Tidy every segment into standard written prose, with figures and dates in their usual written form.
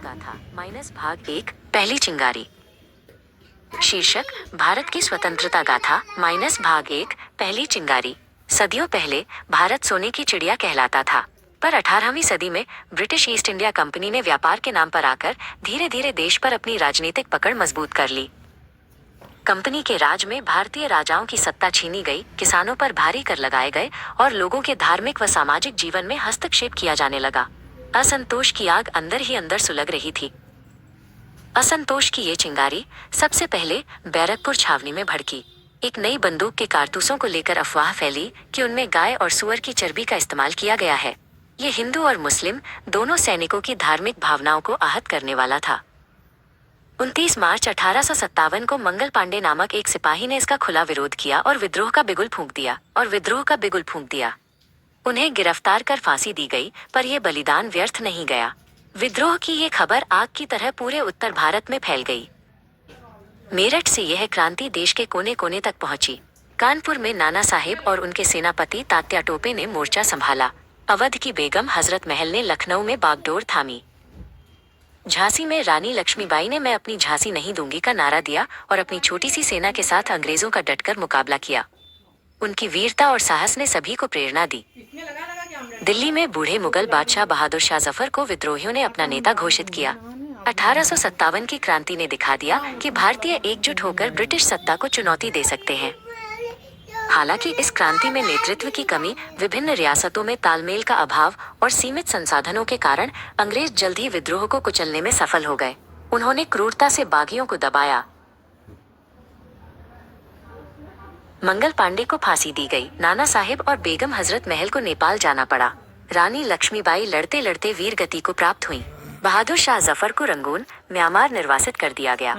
गाथा माइनस भाग एक पहली चिंगारी। शीर्षक भारत की स्वतंत्रता गाथा माइनस भाग एक पहली चिंगारी। सदियों पहले भारत सोने की चिड़िया कहलाता था, पर 18वीं सदी में ब्रिटिश ईस्ट इंडिया कंपनी ने व्यापार के नाम पर आकर धीरे धीरे देश पर अपनी राजनीतिक पकड़ मजबूत कर ली। कंपनी के राज में भारतीय राजाओं की सत्ता छीनी गई, किसानों पर भारी कर लगाए गए और लोगों के धार्मिक व सामाजिक जीवन में हस्तक्षेप किया जाने लगा। असंतोष की आग अंदर ही अंदर सुलग रही थी। असंतोष की ये चिंगारी सबसे पहले बैरकपुर छावनी में भड़की। एक नई बंदूक के कारतूसों को लेकर अफवाह फैली कि उनमें गाय और सुअर की चर्बी का इस्तेमाल किया गया है। ये हिंदू और मुस्लिम दोनों सैनिकों की धार्मिक भावनाओं को आहत करने वाला था। 29 मार्च 1857 को मंगल पांडे नामक एक सिपाही ने इसका खुला विरोध किया और विद्रोह का बिगुल फूंक दिया। उन्हें गिरफ्तार कर फांसी दी गई, पर यह बलिदान व्यर्थ नहीं गया। विद्रोह की ये खबर आग की तरह पूरे उत्तर भारत में फैल गई। मेरठ से यह क्रांति देश के कोने कोने तक पहुंची। कानपुर में नाना साहिब और उनके सेनापति तात्या टोपे ने मोर्चा संभाला। अवध की बेगम हजरत महल ने लखनऊ में बागडोर थामी। झांसी में रानी लक्ष्मीबाई ने मैं अपनी झांसी नहीं दूंगी का नारा दिया और अपनी छोटी सी सेना के साथ अंग्रेजों का डटकर मुकाबला किया। उनकी वीरता और साहस ने सभी को प्रेरणा दी। दिल्ली में बूढ़े मुगल बादशाह बहादुर शाह जफर को विद्रोहियों ने अपना नेता घोषित किया। 1857 की क्रांति ने दिखा दिया कि भारतीय एकजुट होकर ब्रिटिश सत्ता को चुनौती दे सकते हैं। हालांकि इस क्रांति में नेतृत्व की कमी, विभिन्न रियासतों में तालमेल का अभाव और सीमित संसाधनों के कारण अंग्रेज जल्द ही विद्रोह को कुचलने में सफल हो गए। उन्होंने क्रूरता से बागियों को दबाया। मंगल पांडे को फांसी दी गई। नाना साहिब और बेगम हजरत महल को नेपाल जाना पड़ा। रानी लक्ष्मीबाई लड़ते लड़ते वीर गति को प्राप्त हुई। बहादुर शाह जफर को रंगून, म्यांमार निर्वासित कर दिया गया।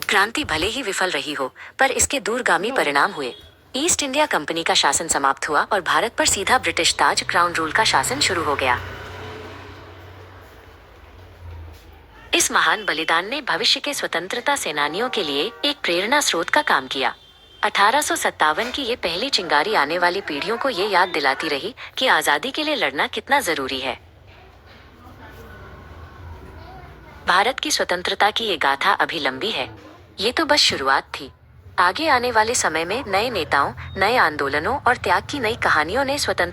क्रांति भले ही विफल रही हो, पर इसके दूरगामी परिणाम हुए। ईस्ट इंडिया कंपनी का शासन समाप्त हुआ और भारत पर सीधा ब्रिटिश ताज क्राउन रूल का शासन शुरू हो गया। इस महान बलिदान ने भविष्य के स्वतंत्रता सेनानियों के लिए एक प्रेरणा स्रोत का काम किया। 1857 की ये पहली चिंगारी आने वाली पीढ़ियों को ये याद दिलाती रही कि आजादी के लिए लड़ना कितना जरूरी है। भारत की स्वतंत्रता की ये गाथा अभी लंबी है। ये तो बस शुरुआत थी। आगे आने वाले समय में नए नेताओं, नए आंदोलनों और त्याग की नई कहानियों ने स्वतंत्र